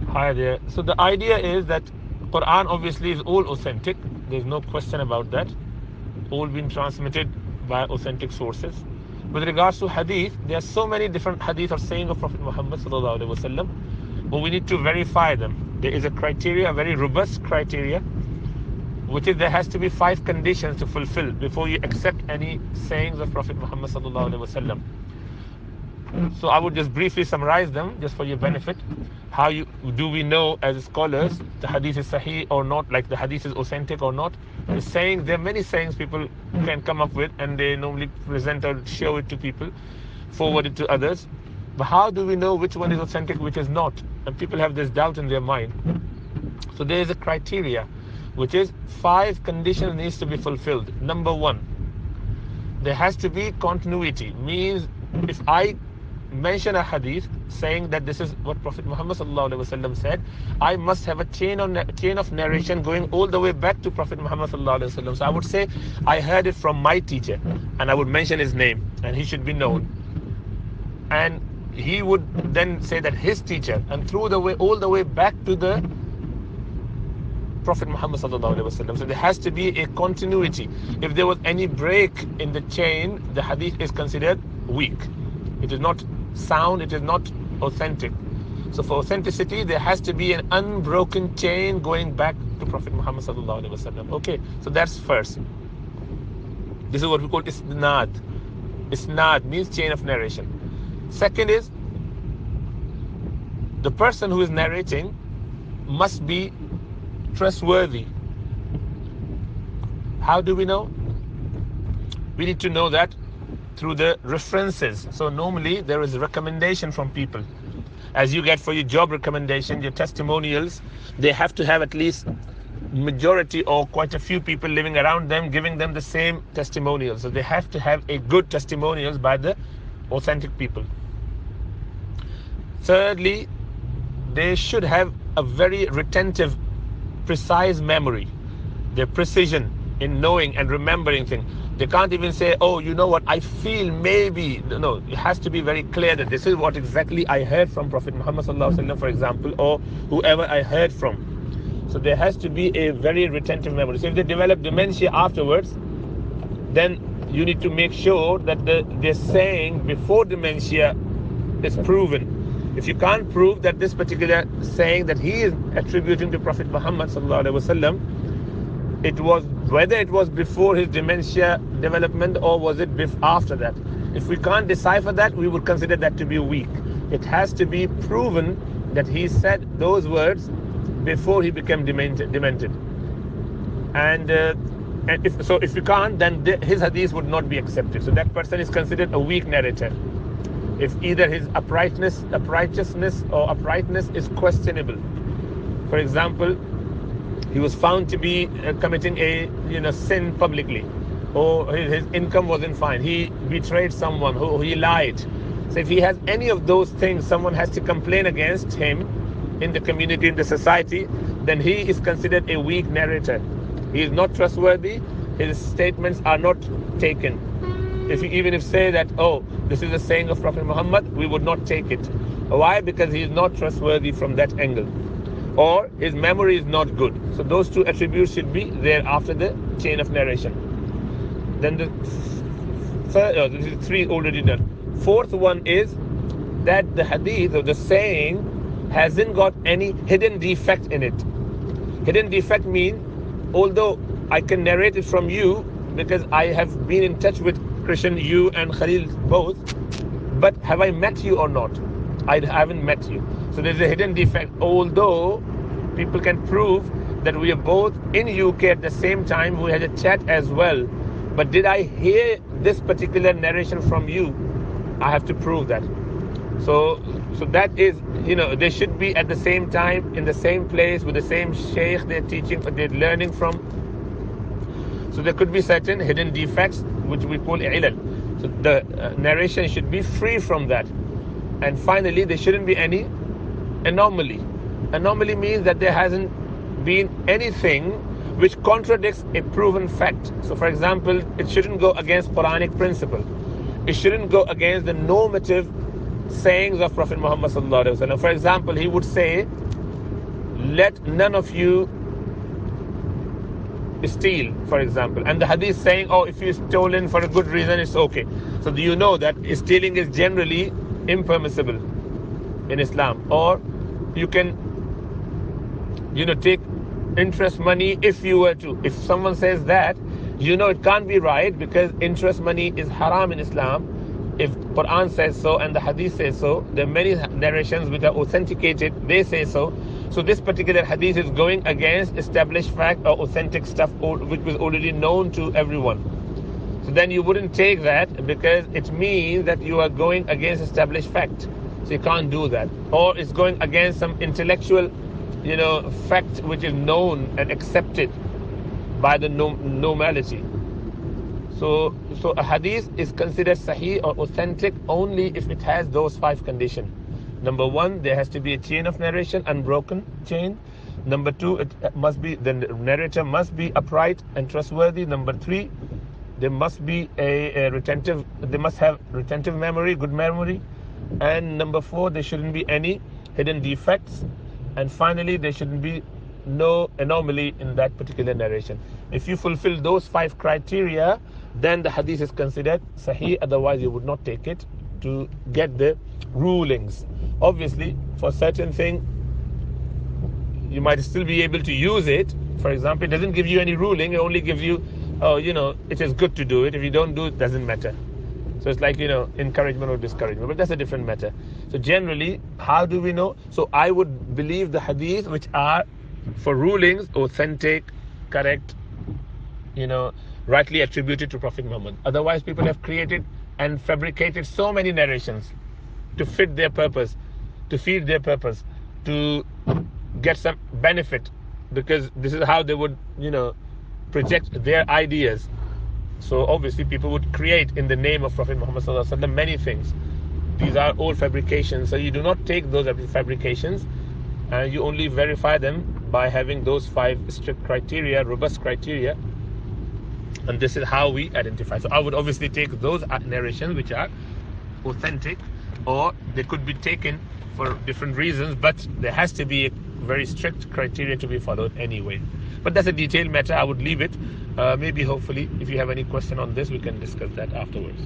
Hi there. So the idea is that Quran obviously is all authentic. There's no question about that. All been transmitted by authentic sources. With regards to hadith, there are so many different hadith or saying of Prophet Muhammad sallallahu alaihi wasallam, but we need to verify them. There is a criteria, a very robust criteria, which is there has to be 5 conditions to fulfill before you accept any sayings of Prophet Muhammad sallallahu alaihi wasallam. So I would just briefly summarize them just for your benefit. How do we know as scholars the hadith is sahih or not, like the hadith is authentic or not? The sayings, there are many sayings people can come up with, and they normally present or show it to people, forward it to others. But how do we know which one is authentic, which is not? And people have this doubt in their mind. So there is a criteria, which is 5 conditions needs to be fulfilled. Number 1, there has to be continuity. Means if I mention a hadith saying that this is what Prophet Muhammad sallallahu alaihi wasallam said, I must have a chain of narration going all the way back to Prophet Muhammad sallallahu alaihi wasallam. So I would say I heard it from my teacher, and I would mention his name, and he should be known. And he would then say that his teacher, and through the way all the way back to the Prophet Muhammad sallallahu alaihi wasallam. So there has to be a continuity. If there was any break in the chain, the hadith is considered weak. It is not sound, it is not authentic. So for authenticity, there has to be an unbroken chain going back to Prophet Muhammad sallallahu alaihi wasallam. Okay, so that's first. This is what we call isnad. Isnad means chain of narration. Second is, the person who is narrating must be trustworthy. How do we know? We need to know that through the references. So normally there is a recommendation from people. As you get for your job recommendation, your testimonials, they have to have at least majority or quite a few people living around them giving them the same testimonials. So they have to have a good testimonials by the authentic people. Thirdly, they should have a very retentive, precise memory. Their precision in knowing and remembering things. They can't even say, oh, you know what, I feel maybe. No, it has to be very clear that this is what exactly I heard from Prophet Muhammad sallallahu alaihi wasallam, for example, or whoever I heard from. So there has to be a very retentive memory. So if they develop dementia afterwards, then you need to make sure that they're saying before dementia is proven. If you can't prove that this particular saying that he is attributing to Prophet Muhammad sallallahu alaihi wasallam, whether it was before his dementia development or was it after that. If we can't decipher that, we would consider that to be weak. It has to be proven that he said those words before he became demented. And if we can't, then his hadith would not be accepted. So that person is considered a weak narrator. If either his uprightness is questionable. For example, he was found to be committing a sin publicly, or his income wasn't fine, he betrayed someone, he lied. So if he has any of those things, someone has to complain against him in the community, in the society, then he is considered a weak narrator. He is not trustworthy, his statements are not taken. Even if say that, oh, this is a saying of Prophet Muhammad, we would not take it. Why? Because he is not trustworthy from that angle, or his memory is not good. So those 2 attributes should be there after the chain of narration. Then the third, this is 3 already done. Fourth one is that the hadith or the saying hasn't got any hidden defect in it. Hidden defect means, although I can narrate it from you because I have been in touch with Christian, you and Khalil both, but have I met you or not? I haven't met you. So there's a hidden defect. Although people can prove that we are both in UK at the same time, we had a chat as well, but did I hear this particular narration from you? I have to prove that. So that is, they should be at the same time, in the same place, with the same sheikh they're teaching, they're learning from. So there could be certain hidden defects, which we call ilal. So the narration should be free from that. And finally, there shouldn't be any anomaly. Anomaly means that there hasn't been anything which contradicts a proven fact. So for example, it shouldn't go against Quranic principle. It shouldn't go against the normative sayings of Prophet Muhammad sallallahu alaihi wasallam. For example, he would say, let none of you steal, for example. And the hadith saying, oh, if you're stolen for a good reason, it's okay. So do you know that stealing is generally impermissible in Islam? Or you can, take interest money if you were to. If someone says that, it can't be right, because interest money is haram in Islam. If Quran says so and the hadith says so, there are many narrations which are authenticated, they say so. So this particular hadith is going against established fact or authentic stuff which was already known to everyone. So then you wouldn't take that, because it means that you are going against established fact. So you can't do that. Or it's going against some intellectual, fact which is known and accepted by the normality. So a hadith is considered sahih or authentic only if it has those 5 conditions. Number 1, there has to be a chain of narration, unbroken chain. Number 2, the narrator must be upright and trustworthy. Number 3, there must be they must have retentive memory, good memory. And number 4, there shouldn't be any hidden defects. And finally, there shouldn't be no anomaly in that particular narration. If you fulfill those 5 criteria, then the hadith is considered sahih. Otherwise, you would not take it to get the rulings. Obviously, for certain thing, you might still be able to use it. For example, it doesn't give you any ruling. It only gives you, it is good to do it. If you don't do it, doesn't matter. So it's like, encouragement or discouragement. But that's a different matter. So generally, how do we know? So I would believe the hadith which are for rulings authentic, correct, rightly attributed to Prophet Muhammad. Otherwise, people have created and fabricated so many narrations to fit their purpose, to feed their purpose, to get some benefit, because this is how they would, project their ideas. So obviously people would create in the name of Prophet Muhammad sallallahu alaihi wasallam many things. These are all fabrications. So you do not take those fabrications, and you only verify them by having those 5 strict criteria, robust criteria. And this is how we identify. So I would obviously take those narrations which are authentic, or they could be taken for different reasons, but there has to be a very strict criteria to be followed anyway. But that's a detailed matter. I would leave it. Maybe, hopefully, if you have any question on this, we can discuss that afterwards.